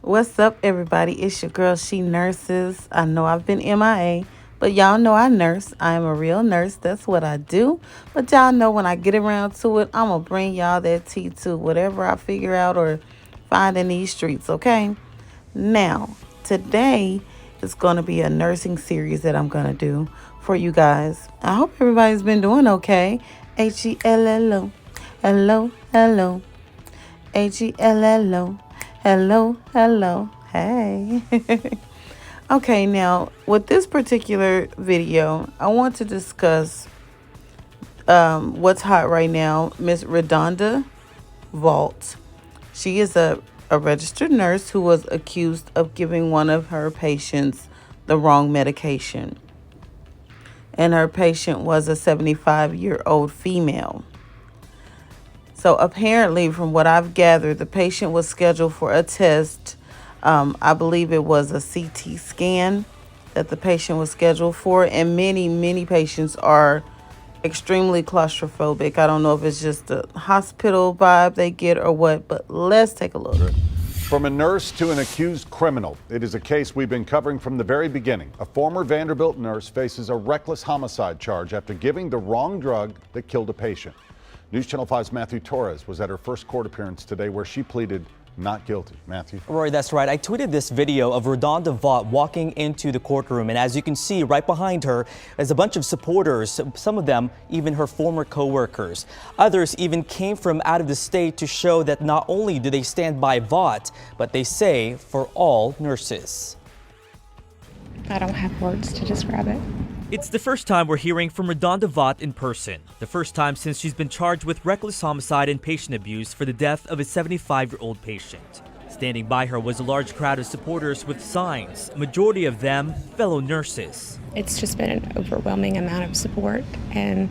What's up, everybody? It's your girl, She Nurses. I know I've been MIA, but y'all know I nurse. I am a real nurse. That's what I do. But y'all know when I get around to it, I'm going to bring y'all that tea to whatever I figure out or find in these streets, okay? Now, today is going to be a nursing series that I'm going to do for you guys. I hope everybody's been doing okay. Hello, hello, hello. Hello. Hello. Hey. Okay, now with this particular video, I want to discuss what's hot right now. Miss RaDonda Vaught. She is a registered nurse who was accused of giving one of her patients the wrong medication. And her patient was a 75-year-old female. So apparently, from what I've gathered, the patient was scheduled for a test. I believe it was a CT scan that the patient was scheduled for. And many patients are extremely claustrophobic. I don't know if it's just the hospital vibe they get or what, but let's take a look. From a nurse to an accused criminal, it is a case we've been covering from the very beginning. A former Vanderbilt nurse faces a reckless homicide charge after giving the wrong drug that killed a patient. News Channel 5's Matthew Torres was at her first court appearance today where she pleaded not guilty. Matthew. Rory, that's right. I tweeted this video of RaDonda Vaught walking into the courtroom, and as you can see right behind her is a bunch of supporters, some of them even her former co-workers. Others even came from out of the state to show that not only do they stand by Vaught, but they say for all nurses. I don't have words to describe it. It's the first time we're hearing from RaDonda Vaught in person. The first time since she's been charged with reckless homicide and patient abuse for the death of a 75-year-old patient. Standing by her was a large crowd of supporters with signs, a majority of them fellow nurses. It's just been an overwhelming amount of support, and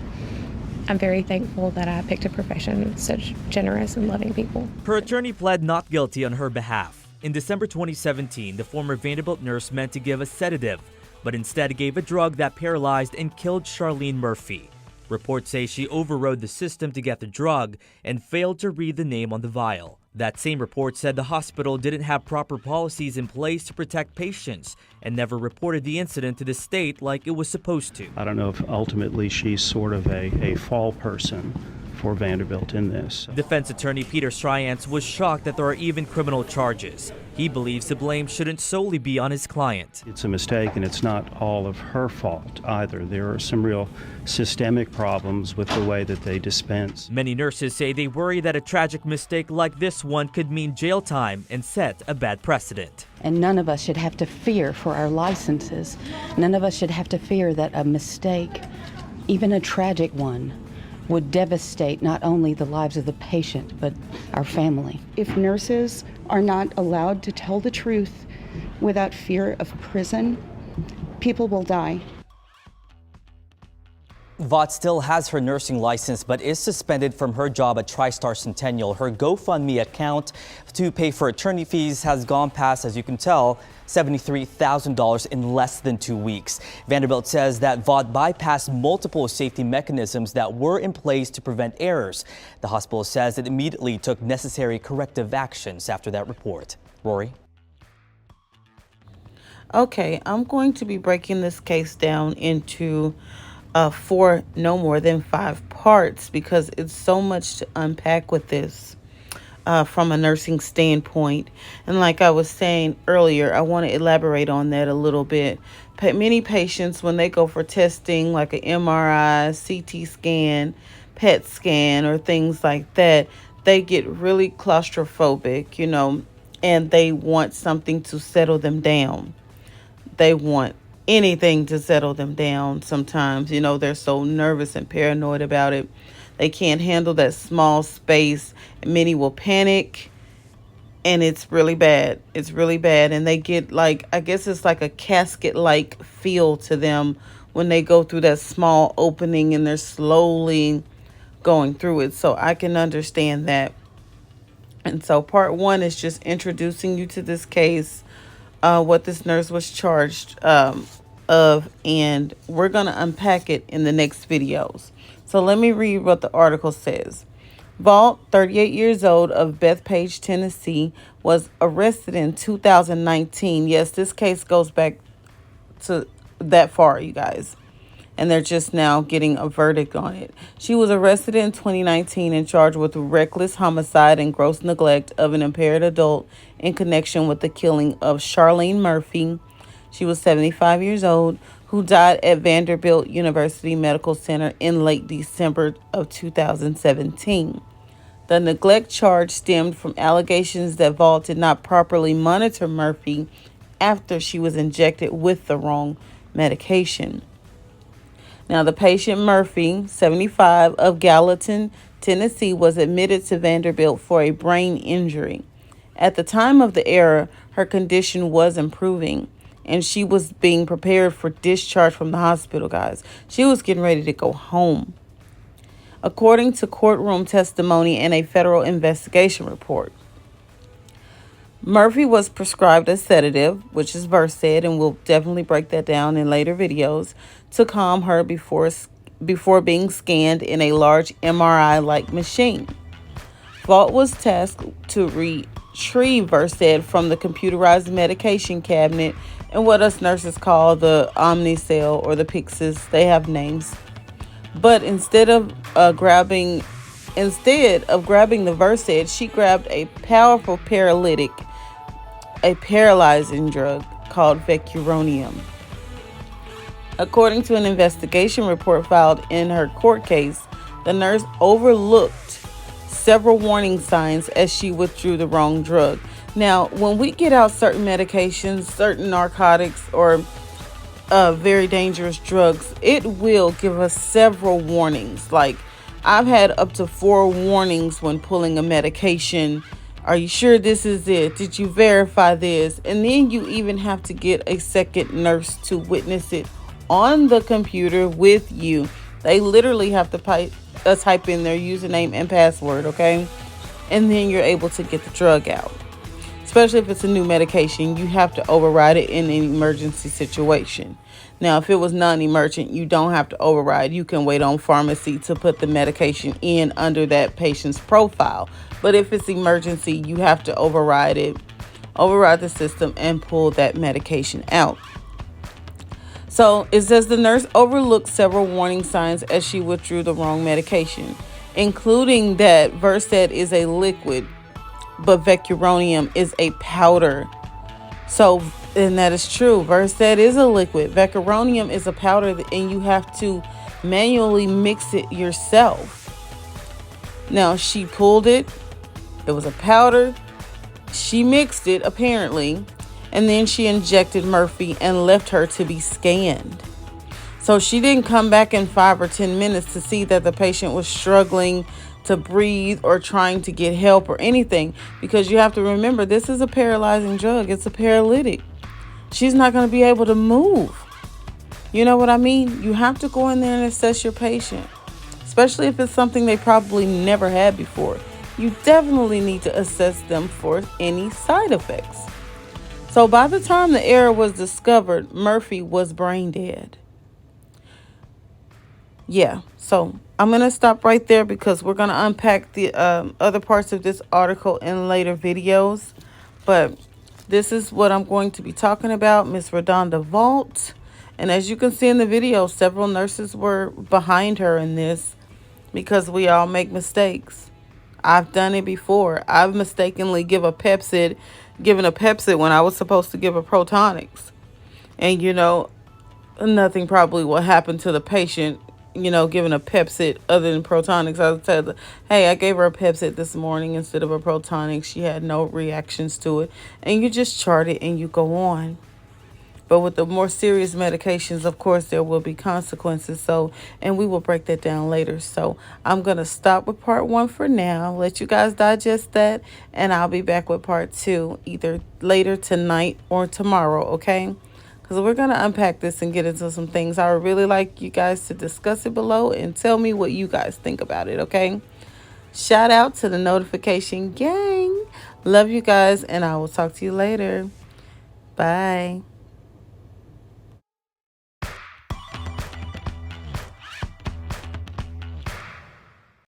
I'm very thankful that I picked a profession with such generous and loving people. Her attorney pled not guilty on her behalf. In December 2017, the former Vanderbilt nurse meant to give a sedative, but instead gave a drug that paralyzed and killed Charlene Murphy. Reports say she overrode the system to get the drug and failed to read the name on the vial. That same report said the hospital didn't have proper policies in place to protect patients and never reported the incident to the state like it was supposed to. I don't know if ultimately she's sort of a fall person for Vanderbilt in this. Defense attorney Peter Stryance was shocked that there are even criminal charges. He believes the blame shouldn't solely be on his client. It's a mistake, and it's not all of her fault either. There are some real systemic problems with the way that they dispense. Many nurses say they worry that a tragic mistake like this one could mean jail time and set a bad precedent. And none of us should have to fear for our licenses. None of us should have to fear that a mistake, even a tragic one, would devastate not only the lives of the patient, but our family. If nurses are not allowed to tell the truth without fear of prison, people will die. Vaught still has her nursing license but is suspended from her job at TriStar Centennial. Her GoFundMe account to pay for attorney fees has gone past, as you can tell, $73,000 in less than 2 weeks. Vanderbilt says that Vaught bypassed multiple safety mechanisms that were in place to prevent errors. The hospital says it immediately took necessary corrective actions after that report. Rory? Okay, I'm going to be breaking this case down into 4, no more than 5 parts because it's so much to unpack with this from a nursing standpoint. And like I was saying earlier, I want to elaborate on that a little bit. Many patients, when they go for testing like an MRI, CT scan, PET scan, or things like that, they get really claustrophobic, and they want something to settle them down. They want anything to settle them down sometimes. They're so nervous and paranoid about it. They can't handle that small space. Many will panic, and it's really bad. It's really bad. And they get I guess it's like a casket-like feel to them when they go through that small opening and they're slowly going through it. So I can understand that. And so part 1 is just introducing you to this case, what this nurse was charged of, and we're going to unpack it in the next videos. So let me read what the article says. Vaught, 38 years old, of Bethpage, Tennessee, was arrested in 2019. Yes, this case goes back to that far, you guys. And they're just now getting a verdict on it. She was arrested in 2019 and charged with reckless homicide and gross neglect of an impaired adult in connection with the killing of Charlene Murphy. She was 75 years old, who died at Vanderbilt University Medical Center in late December of 2017. The neglect charge stemmed from allegations that Vaught did not properly monitor Murphy after she was injected with the wrong medication. Now, the patient Murphy, 75, of Gallatin, Tennessee, was admitted to Vanderbilt for a brain injury. At the time of the error, her condition was improving, and she was being prepared for discharge from the hospital, guys. She was getting ready to go home. According to courtroom testimony and a federal investigation report, Murphy was prescribed a sedative, which is Versed, and we'll definitely break that down in later videos, to calm her before being scanned in a large MRI-like machine. Vaught was tasked to retrieve Versed from the computerized medication cabinet and what us nurses call the Omnicell or the Pyxis. They have names. But instead of grabbing the Versed, she grabbed a powerful paralytic, a paralyzing drug called vecuronium. According to an investigation report filed in her court case, the nurse overlooked several warning signs as she withdrew the wrong drug. Now, when we get out certain medications, certain narcotics, or very dangerous drugs, it will give us several warnings. Like, I've had up to 4 warnings when pulling a medication. Are you sure this is it? Did you verify this? And then you even have to get a second nurse to witness it on the computer with you. They literally have to type in their username and password, okay? And then you're able to get the drug out. Especially if it's a new medication, you have to override it in an emergency situation. Now, if it was non-emergent, you don't have to override. You can wait on pharmacy to put the medication in under that patient's profile. But if it's emergency, you have to override it, override the system, and pull that medication out. So it says the nurse overlooked several warning signs as she withdrew the wrong medication, including that Versed is a liquid, but vecuronium is a powder. So, and that is true. Versed is a liquid. Vecuronium is a powder, and you have to manually mix it yourself. Now, she pulled it. It was a powder. She mixed it, apparently, and then she injected Murphy and left her to be scanned. So she didn't come back in 5 or 10 minutes to see that the patient was struggling to breathe or trying to get help or anything, because you have to remember, this is a paralyzing drug. It's a paralytic. She's not going to be able to move. You know what I mean? You have to go in there and assess your patient, especially if it's something they probably never had before. You definitely need to assess them for any side effects. So by the time the error was discovered, Murphy was brain dead. Yeah, so I'm going to stop right there because we're going to unpack the other parts of this article in later videos. But this is what I'm going to be talking about, Miss RaDonda Vaught. And as you can see in the video, several nurses were behind her in this because we all make mistakes. I've done it before. I've mistakenly given a Pepsid when I was supposed to give a Protonics. And, you know, nothing probably will happen to the patient, you know, giving a Pepsid other than Protonics. I said, hey, I gave her a Pepsid this morning instead of a Protonics. She had no reactions to it. And you just chart it and you go on. But with the more serious medications, of course, there will be consequences. So, and we will break that down later. So I'm going to stop with part 1 for now. Let you guys digest that. And I'll be back with part 2 either later tonight or tomorrow, okay? Because we're going to unpack this and get into some things. I would really like you guys to discuss it below and tell me what you guys think about it, okay? Shout out to the notification gang. Love you guys, and I will talk to you later. Bye.